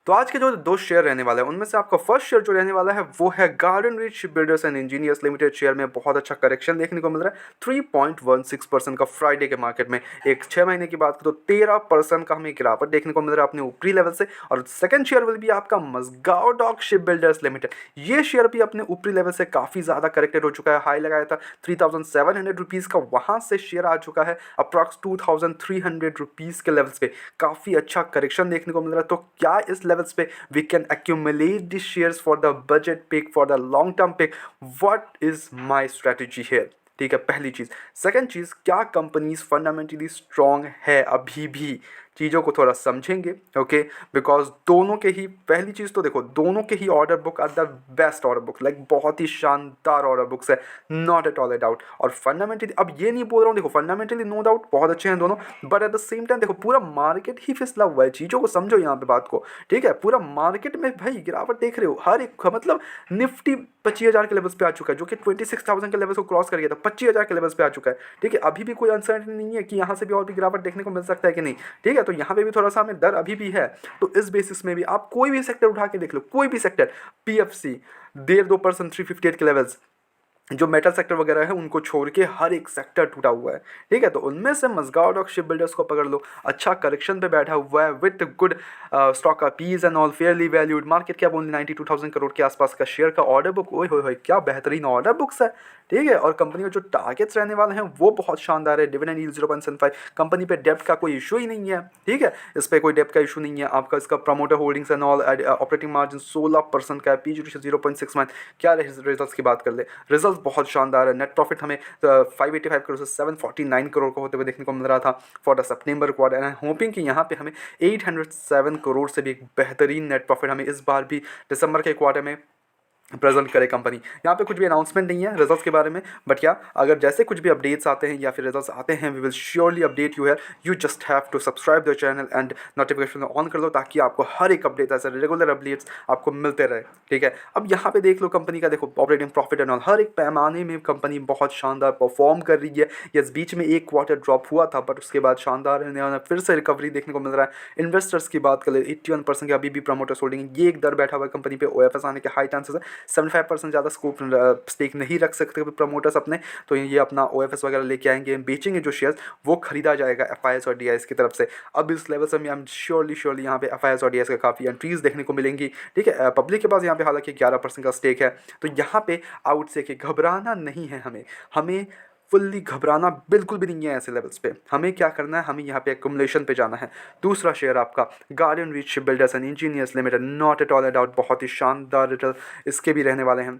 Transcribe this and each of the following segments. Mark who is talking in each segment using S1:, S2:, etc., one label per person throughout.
S1: तो आज के जो दो शेयर रहने वाले हैं उनमें से आपका फर्स्ट शेयर जो रहने वाला है वो है garden reach shipbuilders and engineers limited. Share में बहुत अच्छा करेक्शन देखने को मिल रहा है 3.16% का फ्राइडे के मार्केट में। एक 6 महीने की बात करें तो 13% का हमें गिरावट देखने को मिल रहा है अपने ऊपरी लेवल से। और सेकंड शेयर विल भी आपका Mazagaon dock shipbuilders limited. ये शेयर भी अपने ऊपरी लेवल से काफ़ी ज़्यादा करेक्टेड हो चुका है। हाई लगाया था 3700 रुपीज़ का, वहाँ से शेयर आ चुका है अप्रॉक्स 2300 रुपीज़ के लेवल्स पे। काफ़ी अच्छा करेक्शन देखने को मिल रहा है। तो क्या इस लेवल्स पे we can accumulate the shares for the budget pick, for the long term pick? What is my strategy here? ठीक है, पहली चीज़। सेकंड चीज़, क्या कंपनीज फंडामेंटली स्ट्रॉन्ग है अभी भी? चीज़ों को थोड़ा समझेंगे, ओके, बिकॉज दोनों के ही, पहली चीज़ तो देखो, दोनों के ही order book are the best order book, like बहुत ही शानदार ऑर्डर बुक्स है, not at all a doubt. और फंडामेंटली, अब ये नहीं बोल रहा हूँ, देखो फंडामेंटली नो डाउट बहुत अच्छे हैं दोनों, but at the same time देखो पूरा मार्केट ही फिसला हुआ है। चीज़ों को समझो यहाँ पे बात को, ठीक है। पूरा मार्केट में भाई गिरावट देख रहे हो, हर एक, मतलब निफ्टी 25,000 के लेवल्स पे आ चुका है, जो कि 26,000 के लेवल्स को क्रॉस कर गया था, 25,000 के लेवल्स पे आ चुका है, ठीक है। अभी भी कोई अनसर्टेनिटी नहीं है कि यहाँ से भी और भी गिरावट देखने को मिल सकता है कि नहीं, ठीक है। तो यहाँ पे भी थोड़ा सा हमें डर अभी भी है। तो इस बेसिस में भी आप कोई भी सेक्टर उठा के देख लो, कोई भी सेक्टर, पीएफसी 1.5-2% 358 के लेवल्स, जो मेटल सेक्टर वगैरह है उनको छोड़ के हर एक सेक्टर टूटा हुआ है, ठीक है। तो उनमें से मजगांव डॉक शिप बिल्डर्स को पकड़ लो, अच्छा करेक्शन पे बैठा हुआ है विद गुड स्टॉक का PEs and all, fairly valued, market cap only 92,000 crore के आसपास का शेयर का ऑर्डर बुक, ओए होए होए क्या बेहतरीन ऑर्डर बुक्स है, ठीक है। और कंपनी के जो टारगेट्स रहने वाले हैं वो बहुत शानदार है। डिविडेंड यील्ड 0.75, कंपनी पे डेप्ट का कोई इशू ही नहीं है, ठीक है। इस पर कोई डेप्ट का इशू नहीं है आपका। इसका promoter holdings and all, operating margin 16% का है, पीजी 0.69। क्या रिजल्ट्स की बात कर ले, रिजल्ट बहुत शानदार है। नेट प्रॉफिट हमें 585 करोड़ से 749 करोड़ को होते हुए देखने को मिल रहा था for the September quarter, and hopping कि यहाँ पे हमें 807 करोड़ से भी एक बेहतरीन नेट प्रॉफिट हमें इस बार भी दिसंबर के क्वार्टर में प्रेजेंट करे कंपनी। यहाँ पे कुछ भी अनाउंसमेंट नहीं है रिजल्ट्स के बारे में, बट या अगर जैसे कुछ भी अपडेट्स आते हैं या फिर रिजल्ट्स आते हैं, we will surely update you है। You just have to subscribe the channel and notification on कर दो, ताकि आपको हर एक अपडेट ऐसे रेगुलर अपडेट्स आपको मिलते रहे, ठीक है। अब यहाँ पे देख लो कंपनी का, देखो ऑपरेटिंग प्रॉफिट एंड ऑल, हर एक पैमाने में कंपनी बहुत शानदार परफॉर्म कर रही है। यस, बीच में एक क्वार्टर ड्रॉप हुआ था, बट उसके बाद शानदार फिर से रिकवरी देखने को मिल रहा है। इन्वेस्टर्स की बात करें, 81% की अभी भी प्रमोटर्स होल्डिंग, ये एक दर बैठा हुआ है कंपनी पे। ओएफएस आने के हाई चांसेस है, 75% ज़्यादा स्कोप स्टेक नहीं रख सकते प्रमोटर्स अपने, तो ये अपना ओएफएस वगैरह लेके आएंगे, बेचेंगे जो शेयर्स, वो खरीदा जाएगा एफआईएस और डीआईएस की तरफ से। अब इस लेवल से आई एम श्योरली यहाँ पे एफआईएस और डीआईएस का काफ़ी एंट्रीज देखने को मिलेंगी, ठीक है। पब्लिक के पास यहाँ पे हालांकि 11% का स्टेक है। तो यहाँ पे आउट से कि घबराना नहीं है हमें फुल्ली घबराना बिल्कुल भी नहीं है ऐसे लेवल्स पे। हमें क्या करना है, हमें यहाँ पे एक्युमुलेशन पे जाना है। दूसरा शेयर आपका garden reach ship builders and engineers limited, not at all a doubt बहुत ही शानदार रिजल्ट इसके भी रहने वाले हैं।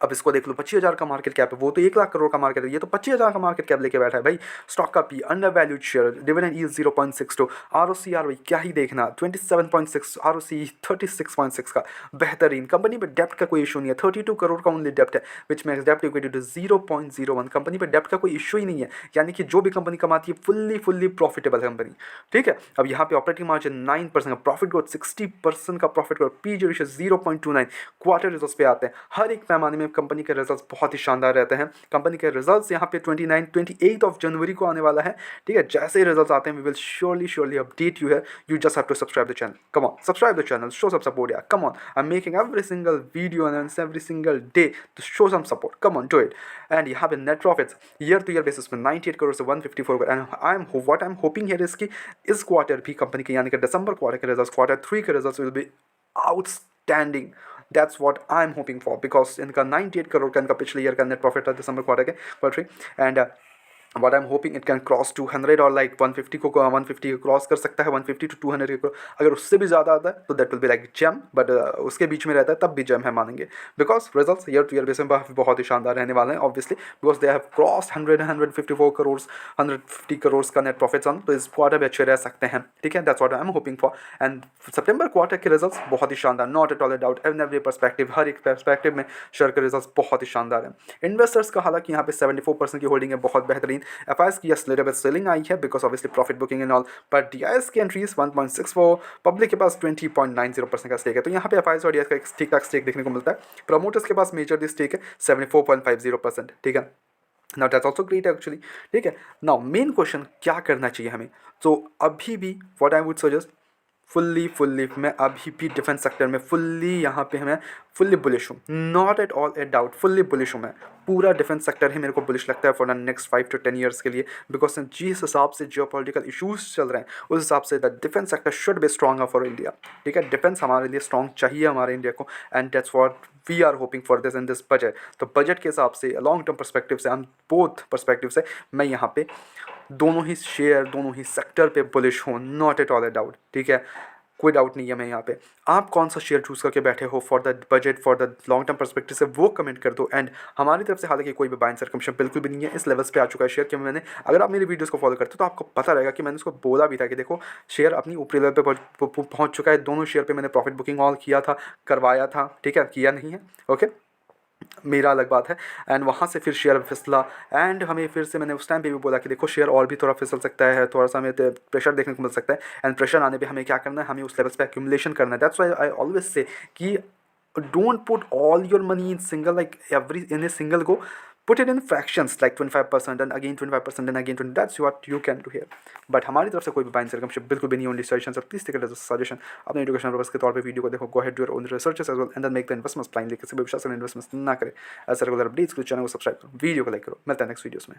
S1: अब इसको देख लो, 25,000 का मार्केट कैप है, वो तो 1 लाख करोड़ का मार्केट है, ये तो 25,000 का मार्केट कैप लेके बैठा है भाई। स्टॉक का P under valued share, dividend yield 0.62, ROC ROE क्या ही देखना 27.6, आरओसी 36.6 का बेहतरीन। कंपनी पे डेप्ट का कोई इशू नहीं है, 32 करोड़ का ओनली डेप्ट है, विच मेक्स डेप्ट इक्विटी टू 0.01। कंपनी पे डेप्ट का कोई इशू ही नहीं है, यानी कि जो भी कंपनी कमाती है फुल्ली प्रॉफिटेबल कंपनी, ठीक है। अब यहाँ पे ऑपरेटिंग मार्जिन 9% का, प्रॉफिट ग्रोथ 60% का profit growth, PG ratio 0.29। Quarter results पे आते हैं, हर एक पैमाने में कंपनी के रिजल्ट्स बहुत ही शानदार रहते हैं। कंपनी के रिजल्ट्स यहाँ पे 28 ऑफ जनवरी को आने वाला है, ठीक है। जैसे ही रिजल्ट्स आते हैं we will surely update you है। You just have to subscribe the channel, come on subscribe the channel, show some support यार, come on. I am making every single video and every single day to show some support, come on do it. And यहाँ पे net profits year to year basis में 98 करोड़ से 154 crore, and I am hoping here is कि इस quarter भी company के, यानी कि दिसंबर क्वार्टर के रिजल्ट्स, Q3 के results will be outstanding. That's what I'm hoping for, because इनका 98 करोड़ का इनका पिछले ईयर का नेट प्रॉफिट था दिसंबर क्वार्टर के Q3, and what I'm hoping it can cross 200 और like 150 को 150 को क्रॉस कर सकता है, 150 to 200 को। अगर उससे भी ज़्यादा आता है तो that will be like gem, but उसके बीच में रहता है तब भी जेम है मानेंगे, because results year to year basis में बहुत ही शानदार रहने वाले हैं obviously, because they have cross 154 crore 150 crore का नेट प्रॉफिट ऑन, तो इस क्वार्टर भी अच्छे रह सकते हैं, ठीक है। That's what I am hoping for. And सितंबर क्वार्टर के रिजल्ट्स बहुत ही शानदार, not at all a doubt, in every perspective, हर एक पर्सपेक्टिव में शेयर के रिजल्ट्स बहुत ही शानदार हैं। इन्वेस्टर्स का हालांकि यहाँ पे 74% की होल्डिंग है, बहुत बेहतरीन। एफआईएस की little bit selling आई है because obviously profit booking and all, पर डीआईएस की एंट्रीज 1.64, पब्लिक के पास 20.90% का स्टेक है। तो यहाँ पे एफआईएस और डीआईएस का एक ठीक ठाक स्टेक देखने को मिलता है। प्रमोटर्स के पास मेजर स्टेक है 74.50%, ठीक है। Now that's also great actually, ठीक है। नाउ मेन क्वेश्चन क्या करना चाहिए हमें, तो अभी भी what I would suggest, fully मैं अभी भी डिफेंस सेक्टर में फुल्ली यहाँ पे मैं फुल्ली बुलिश हूँ, not at all a doubt, fully bullish हूँ मैं। पूरा डिफेंस सेक्टर ही मेरे को बुलिश लगता है for the next 5 to 10 years के लिए, बिकॉज जिस हिसाब से जियो पॉलिटिकल इशूज़ चल रहे हैं उस हिसाब से the defence sector should be stronger for India. ठीक है, डिफेंस हमारे लिए स्ट्रॉन्ग चाहिए हमारे इंडिया को, and that's what we are hoping for this in this budget. तो बजट के हिसाब से लॉन्ग टर्म परस्पेक्टिव से, हम बोथ परस्पेक्टिव से मैं यहाँ पे दोनों ही शेयर, दोनों ही सेक्टर पे बुलिश हूँ, not at all a doubt. ठीक है, कोई डाउट नहीं है मैं यहाँ पे। आप कौन सा शेयर चूज़ करके बैठे हो for the budget, for the long term perspective से, वो कमेंट कर दो। एंड हमारी तरफ से हालांकि कोई भी बाइंग सरकमशन बिल्कुल भी नहीं है, इस लेवल्स पे आ चुका है शेयर कि मैंने, अगर आप मेरी वीडियोस को फॉलो करते हो तो आपको पता रहेगा कि मैंने उसको बोला भी था कि देखो शेयर अपनी ऊपरी लेवल पे पहुँच चुका है। दोनों शेयर पे मैंने प्रॉफिट बुकिंग ऑल किया था, करवाया था। ठीक है, किया नहीं है, ओके, मेरा अलग बात है। एंड वहाँ से फिर शेयर फिसला, एंड हमें फिर से मैंने उस टाइम पे भी बोला कि देखो शेयर और भी थोड़ा फिसल सकता है, थोड़ा सा हमें प्रेशर देखने को मिल सकता है। एंड प्रेशर आने पे हमें क्या करना है, हमें उस लेवल्स पे एक्यूमुलेशन करना है। That's why I always say कि don't put all your money in single, like every in a single go, put it in fractions like 25% and again 25% and again 20, that's what you can do here। But हमारी तरफ से कोई भी buying सरकमशिप बिल्कुल भी नहीं only suggestion. Sir please take it as a suggestion, अपने education purpose के तौर पे वीडियो को देखो, go ahead do your own researches as well and then make the investments plan. किसी भी विश्वास से इन्वेस्टमेंट्स ना करें। ऐसे रेगुलर अपडेट्स के चैनल को सब्सक्राइब करो, वीडियो को लाइक करो। मिलते हैं नेक्स्ट वीडियोस में।